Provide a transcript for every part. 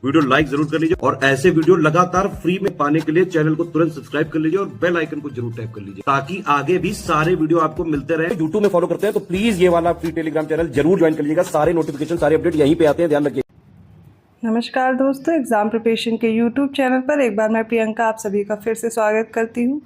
Video like जरूर कर लीजिए और ऐसे वीडियो लगातार फ्री में पाने के लिए चैनल को तुरंत सब्सक्राइब कर लीजिए और बेल आइकन को जरूर टैप कर लीजिए ताकि आगे भी सारे वीडियो आपको मिलते रहे। यूट्यूब में फॉलो करते हैं तो प्लीज ये वाला फ्री टेलीग्राम चैनल जरूर ज्वाइन कर लीजिएगा। सारे नोटिफिकेशन सारे अपडेट यहीं पे आते हैं, ध्यान रखिए। नमस्कार दोस्तों, एग्ज़ाम प्रिपरेशन के YouTube चैनल पर एक बार मैं प्रियंका आप सभी का फिर से स्वागत करती हूँ।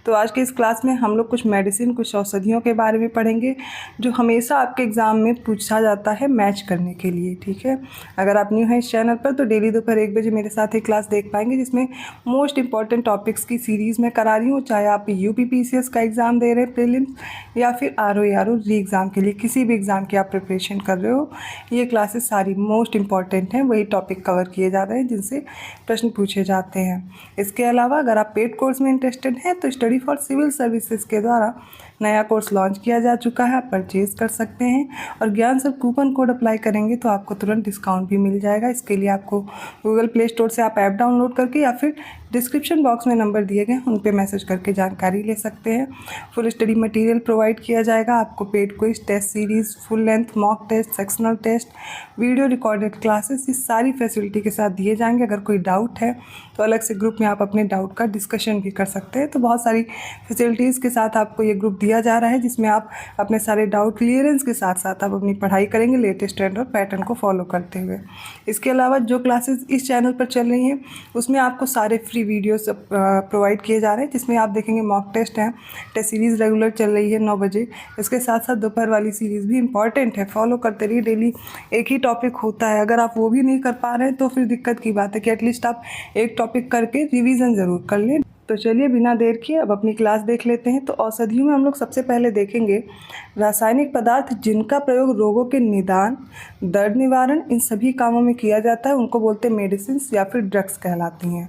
तो आज की इस क्लास में हम लोग कुछ मेडिसिन, कुछ औषधियों के बारे में पढ़ेंगे जो हमेशा आपके एग्ज़ाम में पूछा जाता है मैच करने के लिए। ठीक है, अगर आप न्यू हैं इस चैनल पर तो डेली दोपहर 1 बजे मेरे साथ ही क्लास देख पाएंगे जिसमें मोस्ट इंपॉर्टेंट टॉपिक्स की सीरीज़ में करा रही हूँ। चाहे आप UPPCS का एग्ज़ाम दे रहे हैं प्रीलिम्स या फिर RO री एग्ज़ाम के लिए, किसी भी एग्ज़ाम की आप प्रिपरेशन कर रहे हो, ये क्लासेस सारी मोस्ट इंपॉर्टेंट हैं। वही टॉपिक कवर किए जा रहे हैं जिनसे प्रश्न पूछे जाते हैं। इसके अलावा अगर आप पेड कोर्स में इंटरेस्टेड हैं तो स्टडी फॉर सिविल सर्विसेज के द्वारा नया कोर्स लॉन्च किया जा चुका है, आप परचेज कर सकते हैं और ज्ञान सर कूपन कोड अप्लाई करेंगे तो आपको तुरंत डिस्काउंट भी मिल जाएगा। इसके लिए आपको गूगल प्ले स्टोर से आप ऐप डाउनलोड करके या फिर डिस्क्रिप्शन बॉक्स में नंबर दिए गए उन पे मैसेज करके जानकारी ले सकते हैं। फुल स्टडी मटेरियल प्रोवाइड किया जाएगा आपको, paid quiz, test series, full length mock test, sectional test, video recorded classes, इस सारी फैसिलिटी के साथ दिए जाएंगे। अगर कोई डाउट है तो अलग से ग्रुप में आप अपने डाउट का डिस्कशन भी कर सकते हैं। तो बहुत सारी फैसिलिटीज़ के साथ आपको ये ग्रुप दिया जा रहा है जिसमें आप अपने सारे डाउट क्लियरेंस के साथ साथ आप अपनी पढ़ाई करेंगे लेटेस्ट ट्रेंड और पैटर्न को फॉलो करते हुए। इसके अलावा जो क्लासेस इस चैनल पर चल रही हैं उसमें आपको सारे फ्री वीडियोस प्रोवाइड किए जा रहे हैं जिसमें आप देखेंगे मॉक टेस्ट हैं, टेस्ट सीरीज़ रेगुलर चल रही है 9 बजे। इसके साथ साथ दोपहर वाली सीरीज़ भी इंपॉर्टेंट है, फॉलो करते रहिए। डेली एक ही टॉपिक होता है, अगर आप वो भी नहीं कर पा रहे हैं तो फिर दिक्कत की बात है कि एटलीस्ट आप एक टॉपिक करके रिवीजन ज़रूर कर लें। तो चलिए बिना देर किए अब अपनी क्लास देख लेते हैं। तो औषधियों में हम लोग सबसे पहले देखेंगे रासायनिक पदार्थ जिनका प्रयोग रोगों के निदान, दर्द निवारण, इन सभी कामों में किया जाता है, उनको बोलते हैं मेडिसिन या फिर ड्रग्स कहलाती हैं।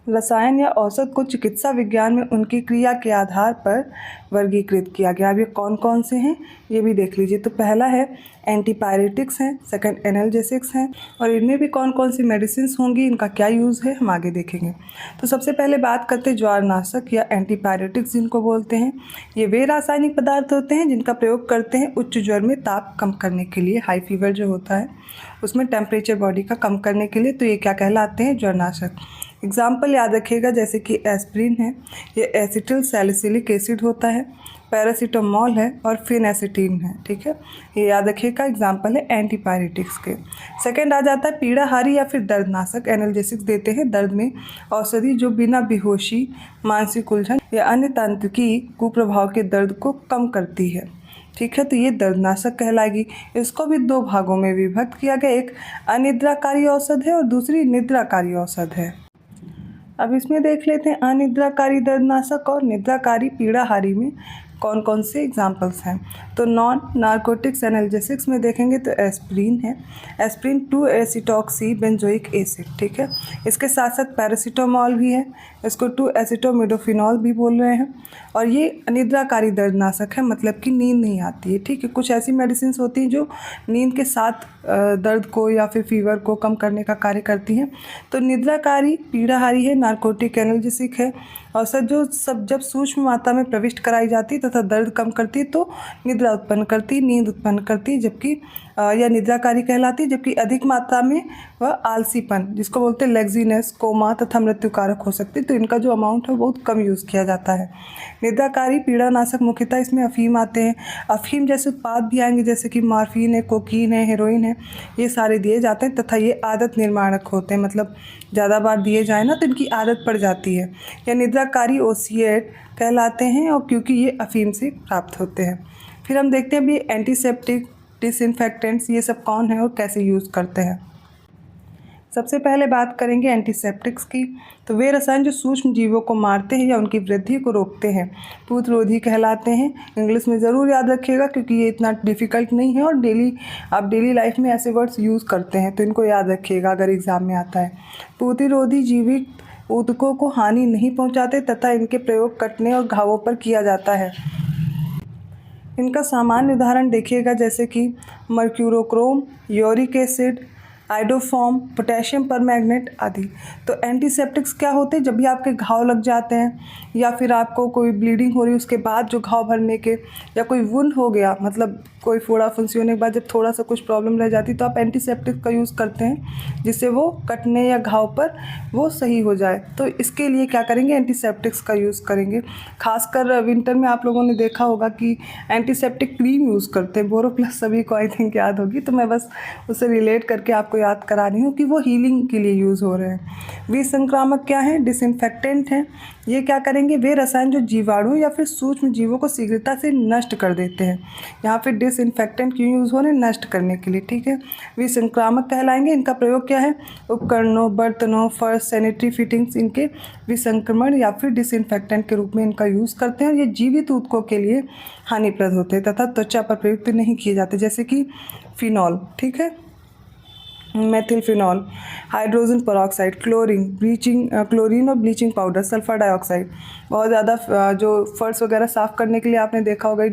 रसायन या औषध को चिकित्सा विज्ञान में उनकी क्रिया के आधार पर वर्गीकृत किया गया। अब ये कौन कौन से हैं ये भी देख लीजिए। तो पहला है एंटीपायरेटिक्स हैं, सेकंड एनाल्जेसिक्स हैं और इनमें भी कौन कौन सी मेडिसिन होंगी, इनका क्या यूज़ है हम आगे देखेंगे। तो सबसे पहले बात करते हैं ज्वारनाशक या एंटीपायरेटिक्स जिनको बोलते हैं। ये वे रासायनिक पदार्थ होते हैं जिनका प्रयोग करते हैं उच्च ज्वर में ताप कम करने के लिए, हाई फीवर जो होता है उसमें टेम्परेचर बॉडी का कम करने के लिए। तो ये क्या कहलाते हैं, ज्वारनाशक। एग्जाम्पल याद रखिएगा जैसे कि एस्प्रिन है, ये एसिटिल सैलिसिलिक एसिड होता है, पैरासीटामोल है और फिनेसिटीन है। ठीक है, ये याद रखिएगा, एग्जाम्पल है एंटीपायरेटिक्स के। सेकंड आ जाता है पीड़ाहारी या फिर दर्दनाशक, एनाल्जेसिक्स देते हैं दर्द में औषधि जो बिना बेहोशी, मानसिक उलझन या अन्य तंत्रिकी कुप्रभाव के दर्द को कम करती है। ठीक है, तो ये दर्दनाशक कहलाएगी। इसको भी 2 भागों में विभक्त किया गया, एक अनिद्राकारी औषध है और दूसरी निद्राकारी औषध है। अब इसमें देख लेते हैं अनिद्राकारी दर्दनाशक और निद्राकारी पीड़ाहारी में कौन कौन से एग्जाम्पल्स हैं। तो नॉन नारकोटिक्स एनाल्जेसिक्स में देखेंगे तो एस्प्रिन है, एस्प्रिन 2-एसिटॉक्सी बेंजोइक एसिड। ठीक है, इसके साथ साथ पैरासीटामोल भी है, इसको 2-एसिटोमिडोफिनॉल भी बोल रहे हैं और ये अनिद्राकारी दर्दनाशक है, मतलब कि नींद नहीं आती है। ठीक है, कुछ ऐसी मेडिसिन होती हैं जो नींद के साथ दर्द को या फिर फीवर को कम करने का कार्य करती हैं। तो निद्राकारी पीड़ाहारी है, नारकोटिक एनाल्जेसिक है, औषध जो जब सूक्ष्म मात्रा में प्रविष्ट कराई जाती है तथा दर्द कम करती है तो निद्रा उत्पन्न करती, नींद उत्पन्न करती है, जबकि यह निद्राकारी कहलाती है। जबकि अधिक मात्रा में वह आलसीपन जिसको बोलते हैं लेग्जीनेस, कोमा तथा मृत्युकारक हो सकती है। तो इनका जो अमाउंट है वो बहुत कम यूज़ किया जाता है। निद्राकारी पीड़ानाशक मुख्यतः इसमें अफीम आते हैं, अफीम जैसे उत्पाद भी आएंगे जैसे कि मॉर्फिन है, कोकीन है, हेरोइन है, ये सारे दिए जाते हैं तथा ये आदत निर्माणक होते हैं, मतलब ज़्यादा बार दिए जाए ना तो इनकी आदत पड़ जाती है। यह निद्राकारी ओसिएट कहलाते हैं और क्योंकि ये अफीम से प्राप्त होते हैं। फिर हम देखते हैं अभी एंटीसेप्टिक, डिसइंफेक्टेंट्स ये सब कौन है और कैसे यूज़ करते हैं। सबसे पहले बात करेंगे एंटीसेप्टिक्स की। तो वे रसायन जो सूक्ष्म जीवों को मारते हैं या उनकी वृद्धि को रोकते हैं पूतरोधी कहलाते हैं। इंग्लिश में ज़रूर याद रखिएगा क्योंकि ये इतना डिफ़िकल्ट नहीं है और आप डेली लाइफ में ऐसे वर्ड्स यूज़ करते हैं तो इनको याद रखिएगा अगर एग्ज़ाम में आता है। पूतरोधी जीवित ऊतकों को हानि नहीं पहुंचाते तथा इनके प्रयोग कटने और घावों पर किया जाता है। इनका सामान्य उदाहरण देखिएगा जैसे कि mercurochrome, uric acid, iodoform, potassium permanganate आदि। तो एंटीसेप्टिक्स क्या होते हैं? जब भी आपके घाव लग जाते हैं या फिर आपको कोई ब्लीडिंग हो रही है उसके बाद जो घाव भरने के, या कोई वुंड हो गया, मतलब कोई फोड़ा फुंसी होने के बाद जब थोड़ा सा कुछ प्रॉब्लम रह जाती है तो आप एंटीसेप्टिक का यूज़ करते हैं जिससे वो कटने या घाव पर वो सही हो जाए। तो इसके लिए क्या करेंगे? एंटीसेप्टिक्स का यूज़ करेंगे। खासकर विंटर में आप लोगों ने देखा होगा कि एंटीसेप्टिक क्रीम यूज़ करते हैं, बोरोप्लस सभी को आई थिंक याद होगी, तो मैं बस उससे रिलेट करके आपको याद करा रही हूँ कि वो हीलिंग के लिए यूज़ हो रहे हैं। विसंक्रामक क्या है? डिसइंफेक्टेंट हैं। ये क्या करेंगे? वे रसायन जो जीवाणु या फिर सूक्ष्म जीवों को शीघ्रता से नष्ट कर देते हैं। यहाँ पे डिसइंफेक्टेंट क्यों यूज़ हो रहे हैं? नष्ट करने के लिए, ठीक है। विसंक्रामक कहलाएंगे। इनका प्रयोग क्या है? उपकरणों, बर्तनों, फर्श, सैनिटरी फिटिंग्स, इनके विसंक्रमण या फिर डिसइंफेक्टेंट के रूप में इनका यूज़ करते हैं। और ये जीवित ऊतकों के लिए हानिप्रद होते हैं तथा त्वचा पर प्रयुक्त नहीं किए जाते, जैसे कि फिनॉल, ठीक है, मेथिलफिनॉल, हाइड्रोजन पेरोक्साइड, क्लोरीन और ब्लीचिंग पाउडर, सल्फर डाइऑक्साइड। बहुत ज़्यादा जो फर्श वगैरह साफ़ करने के लिए आपने देखा होगा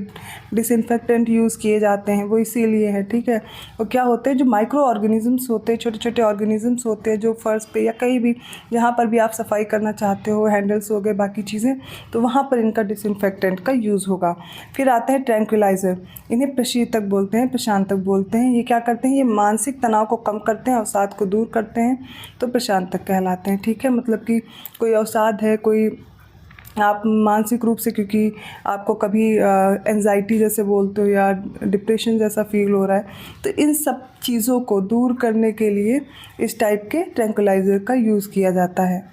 डिसइंफेक्टेंट यूज़ किए जाते हैं, वो इसीलिए है, ठीक है। वो क्या होते हैं? जो माइक्रो ऑर्गेनिजम्स होते हैं, छोटे छोटे ऑर्गेनिजम्स होते हैं जो फर्श पे या कहीं भी जहाँ पर भी आप सफाई करना चाहते हो, हैंडल्स हो गए, बाकी चीज़ें, तो वहाँ पर इनका डिसइंफेक्टेंट का यूज़ होगा। फिर आता है ट्रैंक्विलाइज़र। इन्हें प्रशीतक बोलते हैं, प्रशांतक बोलते हैं। ये क्या करते हैं? ये मानसिक तनाव को कम करते हैं, अवसाद को दूर करते हैं, तो प्रशांतक कहलाते हैं, ठीक है। मतलब कि कोई अवसाद है, कोई आप मानसिक रूप से, क्योंकि आपको कभी एंजाइटी जैसे बोलते हो या डिप्रेशन जैसा फील हो रहा है, तो इन सब चीज़ों को दूर करने के लिए इस टाइप के ट्रैंक्विलाइज़र का यूज़ किया जाता है।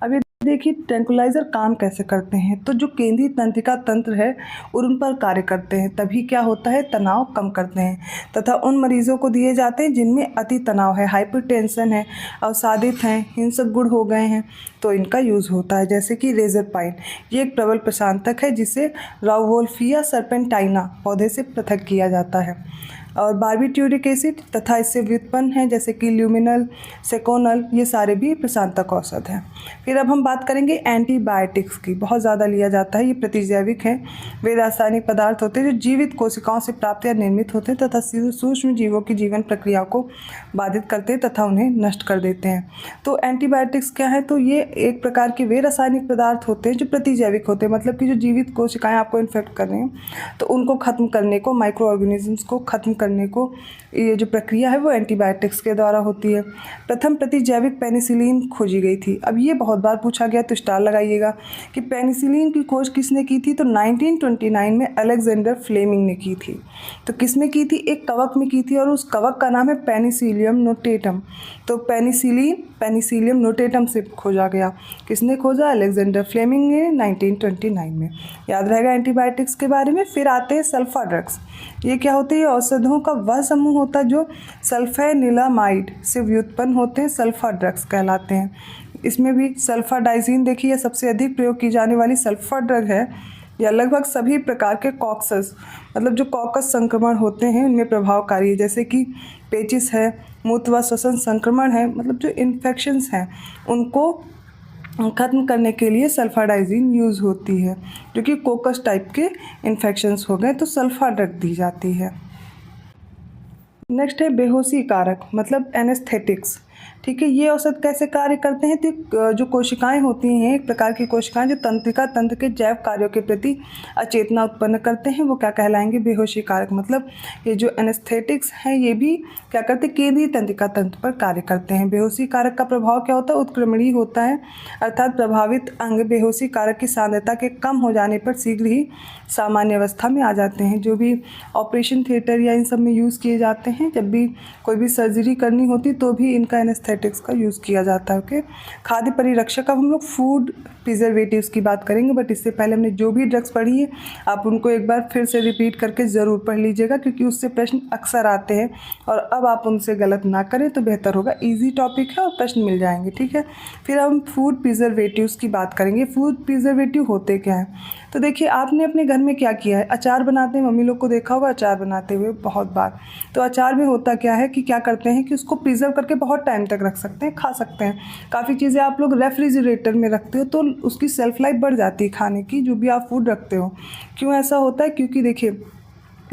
अब ये देखिए ट्रैंक्विलाइज़र काम कैसे करते हैं। तो जो केंद्रीय तंत्रिका तंत्र है उन पर कार्य करते हैं, तभी क्या होता है? तनाव कम करते हैं, तथा उन मरीजों को दिए जाते हैं जिनमें अति तनाव है, हाइपरटेंशन है, अवसादित हैं, हिंसक गुण हो गए हैं, तो इनका यूज़ होता है। जैसे कि रेजरपाइन, ये एक प्रबल प्रशांतक है जिसे राउवोल्फिया सर्पेंटाइना पौधे से पृथक किया जाता है। और बारबिट्यूरिक एसिड तथा इससे व्युत्पन्न है जैसे कि ल्यूमिनल, सेकोनल, ये सारे भी प्रशांतक औषध हैं। फिर अब हम बात करेंगे एंटीबायोटिक्स की। बहुत ज़्यादा लिया जाता है, ये प्रतिजैविक हैं। वे रासायनिक पदार्थ होते हैं जो जीवित कोशिकाओं से प्राप्त या निर्मित होते हैं तथा सूक्ष्म जीवों की जीवन प्रक्रिया को बाधित करते हैं तथा उन्हें नष्ट कर देते हैं। तो एंटीबायोटिक्स क्या है? तो ये एक प्रकार के वे रासायनिक पदार्थ होते हैं जो प्रतिजैविक होते हैं, मतलब कि जो जीवित कोशिकाएं आपको इन्फेक्ट कर रही हैं तो उनको ख़त्म करने को, माइक्रो ऑर्गेनिजम्स को ख़त्म करने को, ये जो प्रक्रिया है वो एंटीबायोटिक्स के द्वारा होती है। प्रथम प्रतिजैविक पेनिसिलिन खोजी गई थी। अब ये बहुत बार पूछा गया, तो स्टार लगाइएगा कि पेनिसिलिन की खोज किसने की थी? तो 1929 में अलेक्जेंडर फ्लेमिंग ने की थी। तो किस में की थी? एक कवक में की थी, और उस कवक का नाम है पेनिसिलियम नोटेटम। तो पेनिसिलियम नोटेटम से खोजा गया। किसने खोजा? अलेक्जेंडर फ्लेमिंग ने 1929 में। याद रहेगा एंटीबायोटिक्स के बारे में। फिर आते हैं सल्फा ड्रग्स। ये क्या होते हैं? औषधों का वह समूह होता है जो सल्फेनिलामाइड से व्युत्पन्न होते हैं, सल्फा ड्रग्स कहलाते हैं। इसमें भी सल्फाडाइजीन देखिए सबसे अधिक प्रयोग की जाने वाली सल्फा ड्रग है। या लगभग सभी प्रकार के कॉक्सस, मतलब जो कॉकस संक्रमण होते हैं उनमें प्रभावकारी है, जैसे कि पेचिस है, मूत्र व श्वसन संक्रमण है, मतलब जो इन्फेक्शंस हैं उनको ख़त्म करने के लिए सल्फाडाइजीन यूज़ होती है। जो कि कोकस टाइप के इन्फेक्शंस हो गए तो सल्फा ड्रग दी जाती है। नेक्स्ट है बेहोशी कारक, मतलब एनेस्थेटिक्स। ठीक है, ये औषध कैसे कार्य करते हैं? तो जो कोशिकाएं होती हैं, एक प्रकार की कोशिकाएं जो तंत्रिका तंत्र के जैव कार्यों के प्रति अचेतना उत्पन्न करते हैं, वो क्या कहलाएंगे? बेहोशी कारक। मतलब ये जो एनेस्थेटिक्स हैं ये भी क्या करते हैं? केंद्रीय तंत्रिका तंत्र पर कार्य करते हैं। बेहोशी कारक का प्रभाव क्या होता है? उत्क्रमणीय होता है, अर्थात प्रभावित अंग बेहोशी कारक की सांद्रता के कम हो जाने पर शीघ्र ही सामान्य अवस्था में आ जाते हैं। जो भी ऑपरेशन थिएटर या इन सब में यूज़ किए जाते हैं, जब भी कोई भी सर्जरी करनी होती तो भी इनका एनेस्थेटिक्स का यूज़ किया जाता है। ओके, खाद्य परिरक्षक। अब हम लोग फूड प्रिजर्वेटिव्स की बात करेंगे, बट इससे पहले हमने जो भी ड्रग्स पढ़ी है आप उनको एक बार फिर से रिपीट करके ज़रूर पढ़ लीजिएगा, क्योंकि उससे प्रश्न अक्सर आते हैं और अब आप उनसे गलत ना करें तो बेहतर होगा। ईजी टॉपिक है और प्रश्न मिल जाएंगे, ठीक है। फिर हम फूड प्रिजर्वेटिव्स की बात करेंगे। फूड प्रिजर्वेटिव होते क्या हैं? तो देखिए, आपने अपने घर में क्या किया है? अचार बनाते हैं, मम्मी लोग को देखा होगा अचार बनाते हुए बहुत बार। तो अचार में होता क्या है कि क्या करते हैं कि उसको प्रिजर्व करके बहुत टाइम तक रख सकते हैं, खा सकते हैं। काफ़ी चीज़ें आप लोग रेफ्रिजरेटर में रखते हो तो उसकी सेल्फ लाइफ बढ़ जाती है खाने की, जो भी आप फूड रखते हो। क्यों ऐसा होता है? क्योंकि देखिए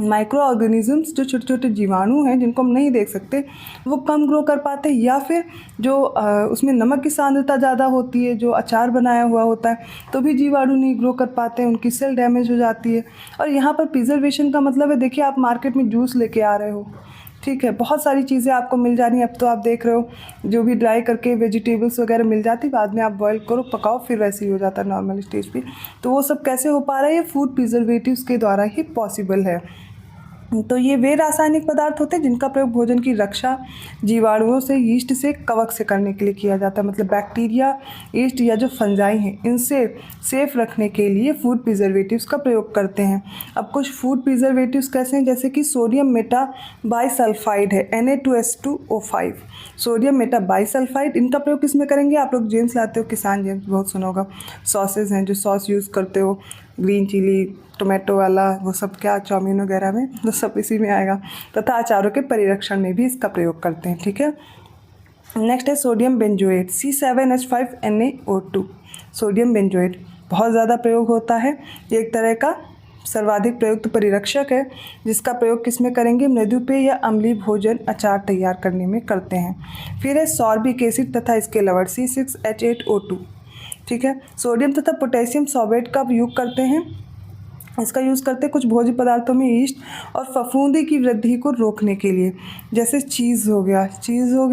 माइक्रो ऑर्गेनिजम्स जो छोटे छोटे जीवाणु हैं जिनको हम नहीं देख सकते, वो कम ग्रो कर पाते हैं, या फिर जो उसमें नमक की सांद्रता ज़्यादा होती है, जो अचार बनाया हुआ होता है, तो भी जीवाणु नहीं ग्रो कर पाते हैं, उनकी सेल डैमेज हो जाती है। और यहाँ पर प्रिजर्वेशन का मतलब है, देखिए आप मार्केट में जूस लेके आ रहे हो, ठीक है, बहुत सारी चीज़ें आपको मिल जा रही हैं। अब तो आप देख रहे हो जो भी ड्राई करके वेजिटेबल्स वगैरह मिल जाती, बाद में आप बॉईल करो, पकाओ, फिर वैसे ही हो जाता है नॉर्मल स्टेज पे। तो वो सब कैसे हो पा रहा है? ये फूड प्रिजर्वेटिव्स के द्वारा ही पॉसिबल है। तो ये वे रासायनिक पदार्थ होते हैं जिनका प्रयोग भोजन की रक्षा जीवाणुओं से, यीस्ट से, कवक से करने के लिए किया जाता है। मतलब बैक्टीरिया, यीस्ट या जो फंजाई हैं, इनसे सेफ रखने के लिए फूड प्रिजर्वेटिव्स का प्रयोग करते हैं। अब कुछ फूड प्रिजर्वेटिव्स कैसे हैं? जैसे कि सोडियम मेटा बाइसल्फाइड है, Na2S2O5, सोडियम मेटा बाइसल्फाइड। इनका प्रयोग किस में करेंगे? आप लोग जेम्स लाते हो, किसान जेम्स बहुत सुना होगा। सॉसेज हैं, जो सॉस यूज़ करते हो, ग्रीन चिली, टोमेटो वाला, वो सब क्या चाउमीन वगैरह में, वो सब इसी में आएगा। तथा अचारों के परिरक्षण में भी इसका प्रयोग करते हैं, ठीक है। नेक्स्ट है sodium benzoate, C7H5NaO2। Sodium benzoate बहुत ज़्यादा प्रयोग होता है, ये एक तरह का सर्वाधिक प्रयुक्त परिरक्षक है, जिसका प्रयोग किस में करेंगे? मृदुपेय या अम्लीय भोजन, अचार तैयार करने में करते हैं। फिर है सॉर्बिक एसिड तथा इसके लवण, C6H8O2, ठीक है। सोडियम तथा पोटेशियम सॉर्बेट का उपयोग करते हैं, इसका यूज़ करते हैं कुछ भोज्य पदार्थों में ईस्ट और फफूंदी की वृद्धि को रोकने के लिए, जैसे चीज़ हो गया,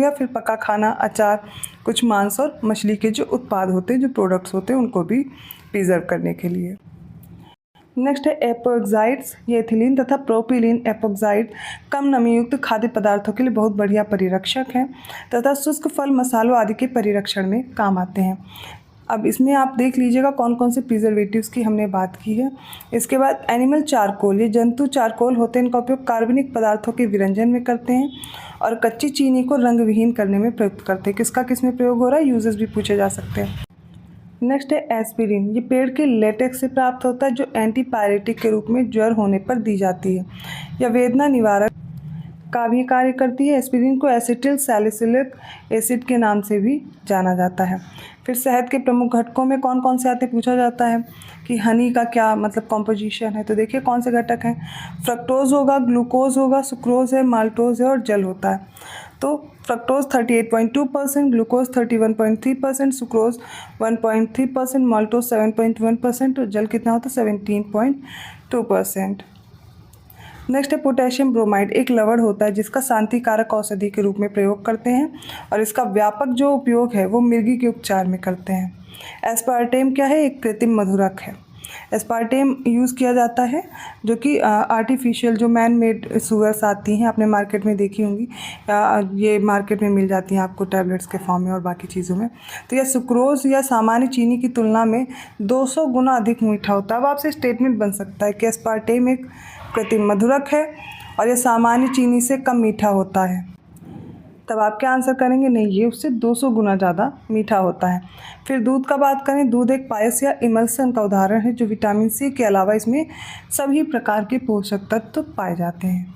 फिर पका खाना, अचार, कुछ मांस और मछली के जो उत्पाद होते हैं, जो प्रोडक्ट्स होते हैं, उनको भी प्रिजर्व करने के लिए। नेक्स्ट है एपोक्साइड्स, ये एथिलीन तथा प्रोपिलीन एपोक्साइड कम नमी युक्त खाद्य पदार्थों के लिए बहुत बढ़िया परिरक्षक हैं तथा शुष्क फल, मसालों आदि के परिरक्षण में काम आते हैं। अब इसमें आप देख लीजिएगा कौन कौन से प्रिजर्वेटिव्स की हमने बात की है। इसके बाद एनिमल चारकोल, ये जंतु चारकोल होते हैं, इनका उपयोग कार्बनिक पदार्थों के विरंजन में करते हैं और कच्ची चीनी को रंग विहीन करने में प्रयुक्त करते हैं। किसका किस में प्रयोग हो रहा है? यूजेस भी पूछे जा सकते हैं। नेक्स्ट है एस्पिरिन, ये पेड़ के लेटेक्स से प्राप्त होता है, जो एंटीपायरेटिक के रूप में ज्वर होने पर दी जाती है या वेदना निवारक का भी कार्य करती है। एस्पिरिन को एसिटिल सैलिसिलिक एसिड के नाम से भी जाना जाता है। फिर शहद के प्रमुख घटकों में कौन कौन से आते हैं पूछा जाता है कि हनी का क्या मतलब कॉम्पोजिशन है, तो देखिए कौन से घटक हैं। फ्रक्टोज होगा, ग्लूकोज होगा, सुक्रोज है, माल्टोज है और जल होता है। तो फ्रक्टोज 38.2%, ग्लूकोज 31.3%, सुक्रोज 1.3%, माल्टोज 7.1% और जल कितना होता है? 17.2%। नेक्स्ट है पोटेशियम ब्रोमाइड, एक लवण होता है जिसका शांतिकारक औषधि के रूप में प्रयोग करते हैं और इसका व्यापक जो उपयोग है वो मिर्गी के उपचार में करते हैं। एस्पार्टेम क्या है? एक कृत्रिम मधुरक है। एस्पार्टेम यूज़ किया जाता है जो कि आर्टिफिशियल जो मैन मेड शुगर्स आती हैं, आपने मार्केट में देखी होंगी, ये मार्केट में मिल जाती हैं आपको टैबलेट्स के फॉर्म में और बाकी चीज़ों में। तो यह सुक्रोज या सामान्य चीनी की तुलना में 200 गुना अधिक मीठा होता है। अब आपसे स्टेटमेंट बन सकता है कि एस्पार्टेम एक कृत्रिम मधुरक है और यह सामान्य चीनी से कम मीठा होता है, तब आप क्या आंसर करेंगे? नहीं, ये उससे 200 गुना ज़्यादा मीठा होता है। फिर दूध का बात करें, दूध एक पायस या इमल्सन का उदाहरण है जो विटामिन सी के अलावा इसमें सभी प्रकार के पोषक तत्व पाए जाते हैं।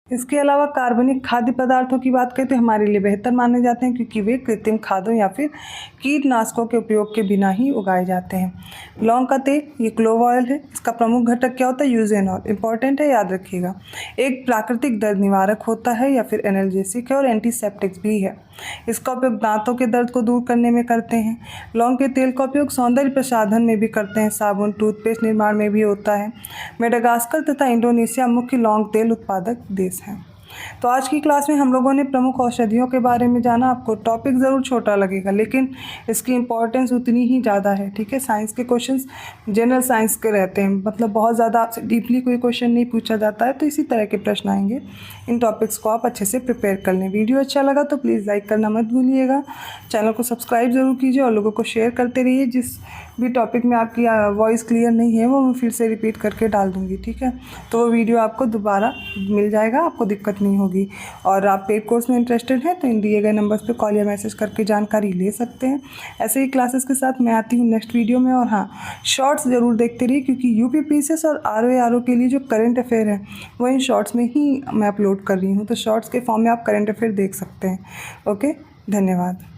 इसके अलावा कार्बनिक खाद्य पदार्थों की बात करें तो हमारे लिए बेहतर माने जाते हैं क्योंकि वे कृत्रिम खादों या फिर कीटनाशकों के उपयोग के बिना ही उगाए जाते हैं। लौंग का तेल, ये क्लोव ऑयल है, इसका प्रमुख घटक क्या होता है? यूजेनॉल, इंपॉर्टेंट है, याद रखिएगा। एक प्राकृतिक दर्द निवारक होता है या फिर एनाल्जेसिक है और एंटीसेप्टिक भी है। इसका उपयोग दांतों के दर्द को दूर करने में करते हैं। लौंग के तेल का उपयोग सौंदर्य प्रसाधन में भी करते हैं, साबुन, टूथपेस्ट निर्माण में भी होता है। मेडागास्कर तथा इंडोनेशिया मुख्य लौंग तेल उत्पादक देश हैं। तो आज की क्लास में हम लोगों ने प्रमुख औषधियों के बारे में जाना। आपको टॉपिक ज़रूर छोटा लगेगा लेकिन इसकी इम्पोर्टेंस उतनी ही ज़्यादा है, ठीक है। साइंस के क्वेश्चंस जनरल साइंस के रहते हैं, मतलब बहुत ज़्यादा आपसे डीपली कोई क्वेश्चन नहीं पूछा जाता है, तो इसी तरह के प्रश्न आएंगे। इन टॉपिक्स को आप अच्छे से प्रिपेयर कर लें। वीडियो अच्छा लगा तो प्लीज़ लाइक करना मत भूलिएगा, चैनल को सब्सक्राइब ज़रूर कीजिए और लोगों को शेयर करते रहिए। जिस भी टॉपिक में आपकी वॉइस क्लियर नहीं है वो मैं फिर से रिपीट करके डाल दूँगी, ठीक है। तो वो वीडियो आपको दोबारा मिल जाएगा, आपको दिक्कत नहीं होगी। और आप पेड कोर्स में इंटरेस्टेड हैं तो इन दिए गए नंबर्स पे कॉल या मैसेज करके जानकारी ले सकते हैं। ऐसे ही क्लासेस के साथ मैं आती हूँ नेक्स्ट वीडियो में। और हाँ, शॉर्ट्स ज़रूर देखते रहिए क्योंकि यूपीपीसीएस और आरओ के लिए जो करंट अफेयर है वो इन शॉर्ट्स में ही मैं अपलोड कर रही हूँ, तो शॉर्ट्स के फॉर्म में आप करंट अफेयर देख सकते हैं। ओके, धन्यवाद।